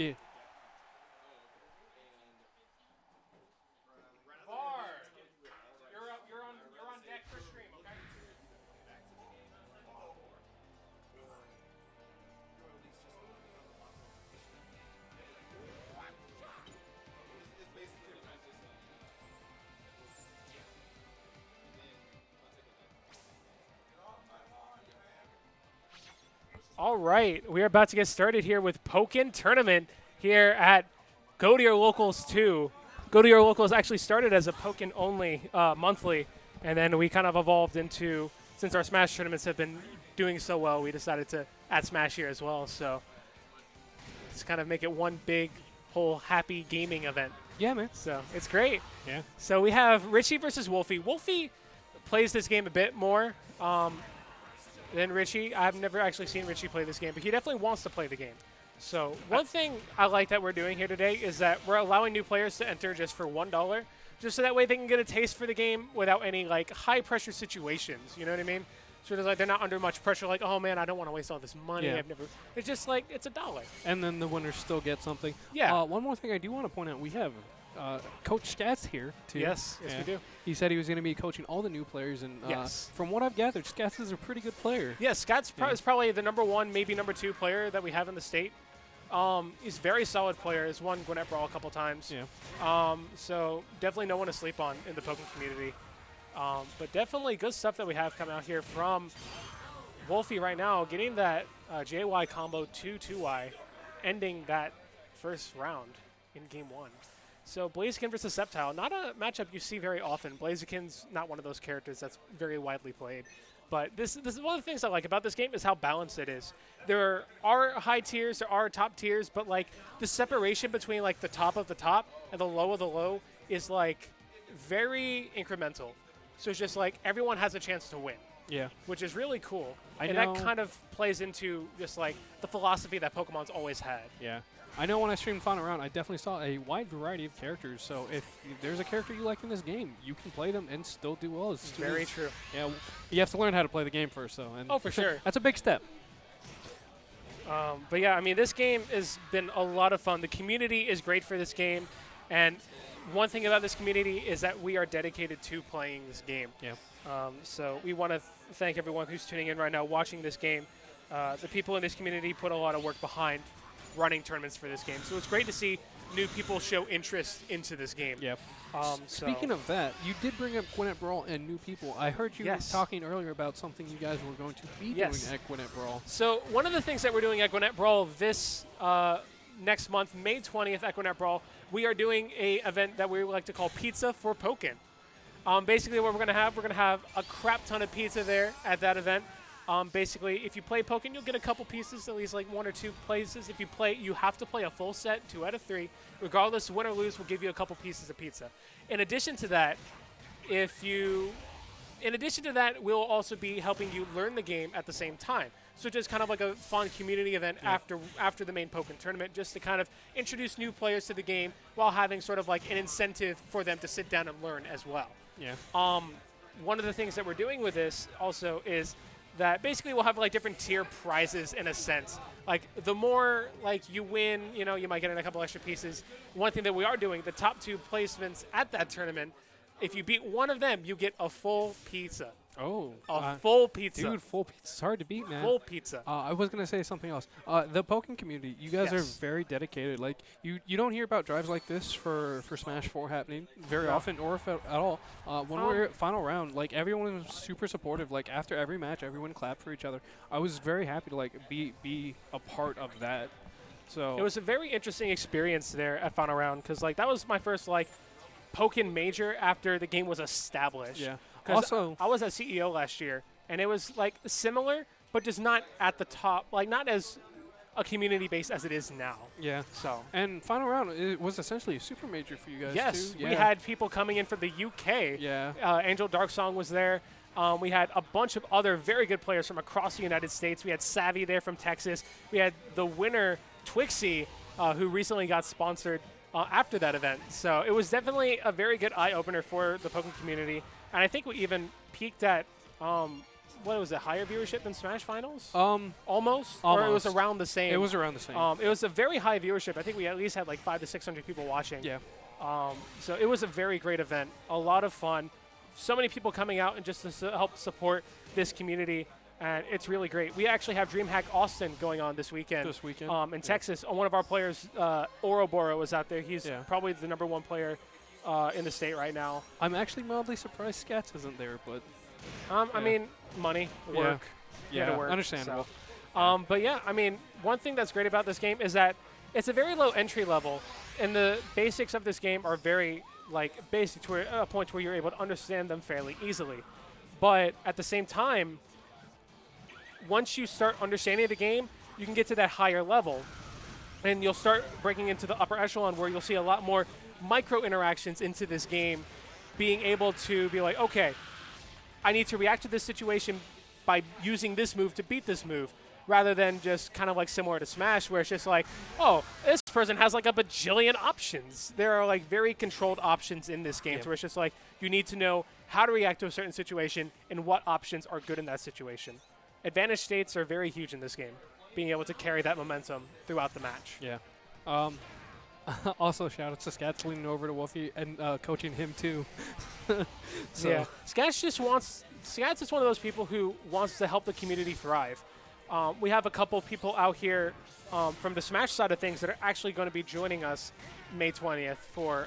Yeah. You're on deck for stream, okay? All right, we are about to get started here with Pokken Tournament here at Go to Your Locals 2. Go to Your Locals actually started as a Pokken only monthly, and then we kind of evolved into, since our Smash tournaments have been doing so well, we decided to add Smash here as well. So let's kind of make it one big whole happy gaming event. Yeah, man. So it's great. Yeah. So we have Richy versus Wolfy. Wolfy plays this game a bit more than Richy. I've never actually seen Richy play this game, but he definitely wants to play the game. So one thing I like that we're doing here today is that we're allowing new players to enter just for $1, just so that way they can get a taste for the game without any like high pressure situations. You know what I mean? So there's like they're not under much pressure. Like, oh man, I don't want to waste all this money. Yeah. It's just like it's $1. And then the winners still get something. Yeah. One more thing I do want to point out, we have Coach Scats here, too. Yes, we do. He said he was going to be coaching all the new players, and yes. From what I've gathered, Scats is a pretty good player. Yeah, Scats is probably the #1, maybe #2 player that we have in the state. He's a very solid player. He's won Gwinnett Brawl a couple times. Yeah. So definitely no one to sleep on in the Pokken community. But definitely good stuff that we have coming out here from Wolfy right now, getting that JY combo 2-2Y, ending that first round in game 1. So Blaziken versus Sceptile, not a matchup you see very often. Blaziken's not one of those characters that's very widely played. But this is one of the things I like about this game is how balanced it is. There are high tiers, there are top tiers, but like the separation between like the top of the top and the low of the low is like very incremental. So it's just like everyone has a chance to win. Yeah. Which is really cool. I and know. that kind of plays into just like the philosophy that Pokemon's always had. Yeah. I know when I streamed Final Round, I definitely saw a wide variety of characters. So if there's a character you like in this game, you can play them and still do well. It's very true. Yeah, you have to learn how to play the game first, though. And oh, for sure. That's a big step. But yeah, I mean, this game has been a lot of fun. The community is great for this game. And one thing about this community is that we are dedicated to playing this game. Yeah. So we want to thank everyone who's tuning in right now, watching this game. The people in this community put a lot of work behind running tournaments for this game. So it's great to see new people show interest into this game. Yep. Speaking of that, you did bring up Gwinnett Brawl and new people. I heard you talking earlier about something you guys were going to be doing at Gwinnett Brawl. So one of the things that we're doing at Gwinnett Brawl this next month, May 20th at Gwinnett Brawl, we are doing a event that we like to call Pizza for Pokken. Basically what we're going to have a crap ton of pizza there at that event. Basically, if you play Pokken, you'll get a couple pieces, at least like 1 or 2 places. If you play, you have to play a full set, 2 out of 3. Regardless, win or lose, we'll give you a couple pieces of pizza. In addition to that, we'll also be helping you learn the game at the same time. So just kind of like a fun community event after the main Pokken tournament, just to kind of introduce new players to the game while having sort of like an incentive for them to sit down and learn as well. Yeah. One of the things that we're doing with this also is that basically we'll have like different tier prizes in a sense. Like the more like you win, you know, you might get in a couple extra pieces. One thing that we are doing, the top 2 placements at that tournament, if you beat one of them, you get a full pizza. Oh. A full pizza. Dude, full pizza. It's hard to beat, man. Full pizza. I was going to say something else. The Pokken community, you guys are very dedicated. Like, you don't hear about drives like this for Smash 4 happening very often or if at all. When we were at Final Round, like, everyone was super supportive. Like, after every match, everyone clapped for each other. I was very happy to, like, be a part of that. So it was a very interesting experience there at Final Round because, like, that was my first, like, Pokken major after the game was established. Yeah. Also, I was at CEO last year, and it was like similar, but just not at the top, like not as a community base as it is now. Yeah. So. And Final Round, it was essentially a super major for you guys. Yes, too. we had people coming in from the UK. Yeah. Angel Darksong was there. We had a bunch of other very good players from across the United States. We had Savvy there from Texas. We had the winner, Twixie, who recently got sponsored after that event. So it was definitely a very good eye-opener for the Pokken community. And I think we even peaked at what was it, higher viewership than Smash Finals? Almost. Or it was around the same? It was around the same. It was a very high viewership. I think we at least had like 500 to 600 people watching. Yeah. So it was a very great event. A lot of fun. So many people coming out and just to help support this community. And it's really great. We actually have DreamHack Austin going on this weekend. In Texas. One of our players, Ouroboros, was out there. He's probably the #1 player in the state right now. I'm actually mildly surprised Scats isn't there, but I mean, money, work, yeah, work, understandable. So. But yeah, I mean, one thing that's great about this game is that it's a very low entry level, and the basics of this game are very basic to a point where you're able to understand them fairly easily. But at the same time, once you start understanding the game, you can get to that higher level, and you'll start breaking into the upper echelon where you'll see a lot more micro interactions into this game, being able to be like, okay, I need to react to this situation by using this move to beat this move, rather than just kind of like similar to Smash, where it's just like, oh, this person has like a bajillion options. There are like very controlled options in this game, where it's just like you need to know how to react to a certain situation and what options are good in that situation. Advantage states are very huge in this game, being able to carry that momentum throughout the match. Yeah. Also, shout out to Scats leaning over to Wolfy and coaching him too. So. Yeah, Scats is one of those people who wants to help the community thrive. We have a couple people out here from the Smash side of things that are actually going to be joining us May 20th for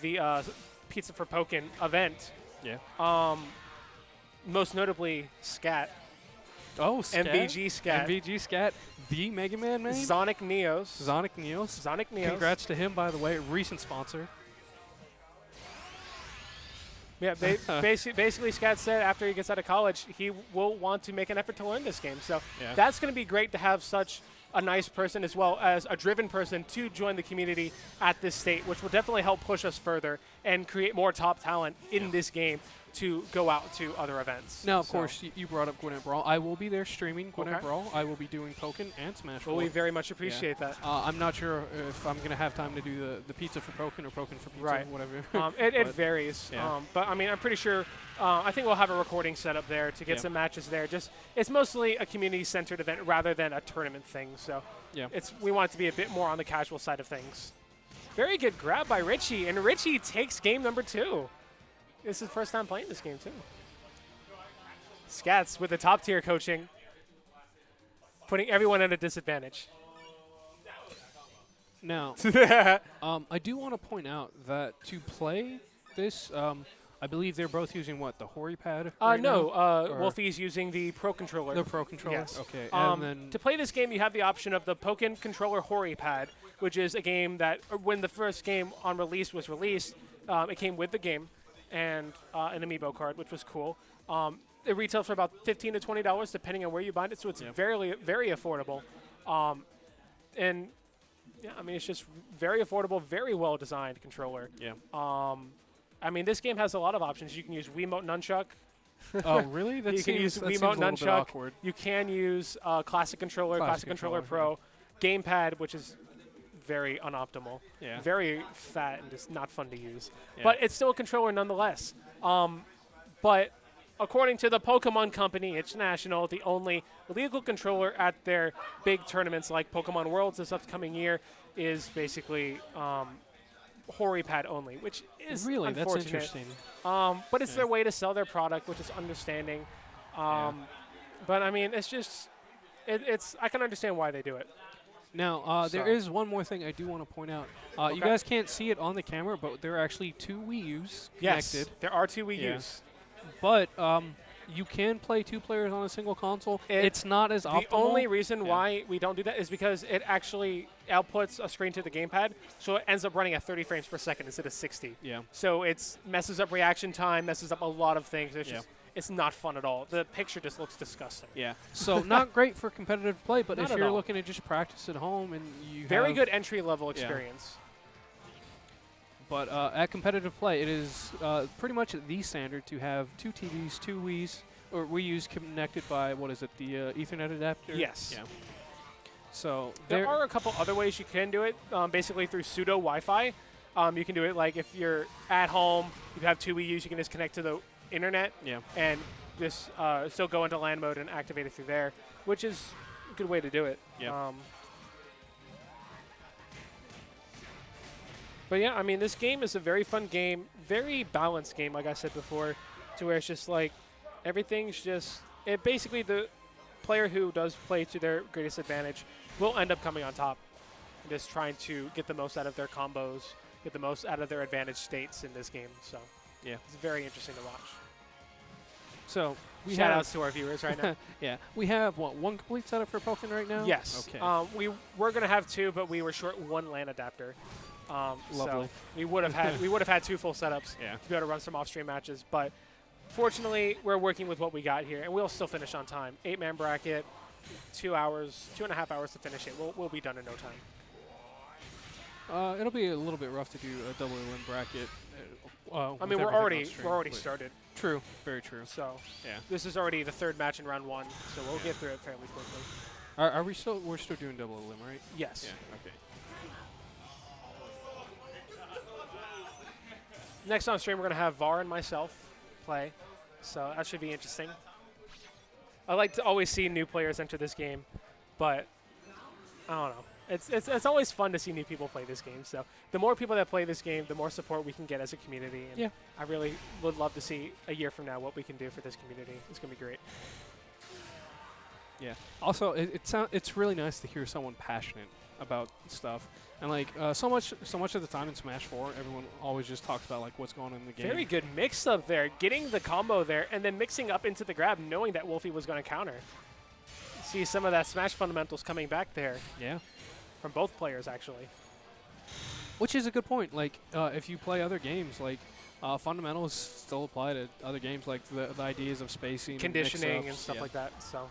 the Pizza for Pokken event. Yeah. Most notably, Scat. Oh, Scat. MVG Scat. MVG Scat, the Mega Man main? Sonic Neos. Sonic Neos. Congrats to him, by the way, recent sponsor. Yeah, basically Scat said after he gets out of college, he will want to make an effort to learn this game. So that's going to be great to have such a nice person as well as a driven person to join the community at this state, which will definitely help push us further and create more top talent in this game to go out to other events. Now, of course, you brought up Gwinnett Brawl. I will be there streaming Gwinnett Brawl. I will be doing Pokken and Smash. Well, we very much appreciate that. I'm not sure if I'm going to have time to do the pizza for Pokken or Pokken for pizza, whatever. It varies. Yeah. But, I mean, I'm pretty sure I think we'll have a recording set up there to get some matches there. It's mostly a community-centered event rather than a tournament thing. So we want it to be a bit more on the casual side of things. Very good grab by Richy, and Richy takes game number 2. This is his first time playing this game, too. Scats with the top-tier coaching, putting everyone at a disadvantage. Now, I do want to point out that to play this, I believe they're both using, what, the Hori pad Wolfy's using the Pro Controller. The Pro Controller? Yes. Okay. And then to play this game, you have the option of the Pokken Controller Hori pad, which is a game that, when the first game on release was released, it came with the game and an amiibo card, which was cool. It retails for about $15 to $20, depending on where you buy it, so it's very, very affordable. And, yeah, I mean, it's just very affordable, very well-designed controller. Yeah. I mean, this game has a lot of options. You can use Wiimote Nunchuck. Oh, really? You can use Wiimote Nunchuck. You can use Classic Controller, Classic Controller Pro, Gamepad, which is very unoptimal, very fat and just not fun to use. But it's still a controller nonetheless. But according to the Pokemon Company International, the only legal controller at their big tournaments like Pokemon Worlds this upcoming year is basically Hori pad only, which is really unfortunate. That's interesting. But it's their way to sell their product, which is understanding. But I mean, it's just it's I can understand why they do it. Now, there is one more thing I do want to point out. You guys can't see it on the camera, but there are actually 2 Wii U's connected. Yes, there are 2 Wii U's. But you can play 2 players on a single console. It's not as optimal. The only reason why we don't do that is because it actually outputs a screen to the gamepad, so it ends up running at 30 frames per second instead of 60. Yeah. So it messes up reaction time, messes up a lot of things. It's not fun at all. The picture just looks disgusting. Yeah. So not great for competitive play, but if you're looking to just practice at home and you very good entry-level experience. But at competitive play, it is pretty much the standard to have 2 TVs, 2 Wii's, or Wii U's connected by, what is it, the Ethernet adapter? Yes. Yeah. So there are a couple other ways you can do it, basically through pseudo Wi-Fi. You can do it like if you're at home, you have 2 Wii U's, you can just connect to the internet and just still go into land mode and activate it through there, which is a good way to do it. Yeah. But yeah, I mean, this game is a very fun game, very balanced game, like I said before, to where it's just like everything's just basically the player who does play to their greatest advantage will end up coming on top, just trying to get the most out of their combos, get the most out of their advantage states in this game. So Yeah. it's very interesting to watch. So we Shout have outs to our viewers right now. yeah, we have what, one complete setup for Pokken right now? Yes. Okay. We were gonna have 2, but we were short 1 LAN adapter. Lovely. So we would have had 2 full setups Yeah. to be able to run some off-stream matches. But fortunately, we're working with what we got here, and we'll still finish on time. 8-man bracket, 2 hours, 2.5 hours to finish it. We'll be done in no time. It'll be a little bit rough to do a double win bracket. I mean, we're already started. True. Very true. So Yeah. this is already the 3rd match in round 1, so we'll get through it fairly quickly. Are we still? We're still doing double limb, right? Yes. Yeah. Okay. Next on stream, we're going to have Var and myself play, so that should be interesting. I like to always see new players enter this game, but I don't know. It's always fun to see new people play this game. So the more people that play this game, the more support we can get as a community. And Yeah. I really would love to see a year from now what we can do for this community. It's going to be great. Yeah. Also, it's really nice to hear someone passionate about stuff. And like so much of the time in Smash 4, everyone always just talks about like what's going on in the game. Very good mix up there, getting the combo there, and then mixing up into the grab, knowing that Wolfy was going to counter. See some of that Smash fundamentals coming back there. Yeah. From both players, actually. Which is a good point. Like if you play other games, like fundamentals still apply to other games, like the ideas of spacing, conditioning, and mix-ups. stuff Yeah. like that. So.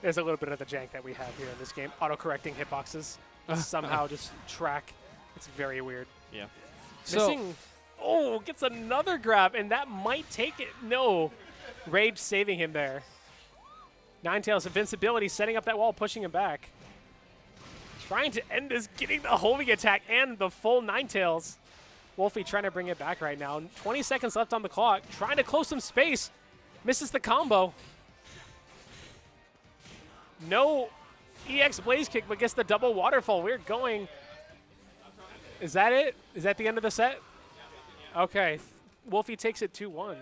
There's a little bit of the jank that we have here in this game. Auto-correcting hitboxes. Somehow just track. It's very weird. Yeah. Missing. Oh, gets another grab, and that might take it. No. Rage saving him there. Ninetales invincibility, setting up that wall, pushing him back. Trying to end this, getting the homing attack and the full Ninetales. Wolfy trying to bring it back right now. 20 seconds left on the clock. Trying to close some space. Misses the combo. No EX Blaze Kick, but gets the double waterfall. We're going. Is that it? Is that the end of the set? Okay. Wolfy takes it 2-1.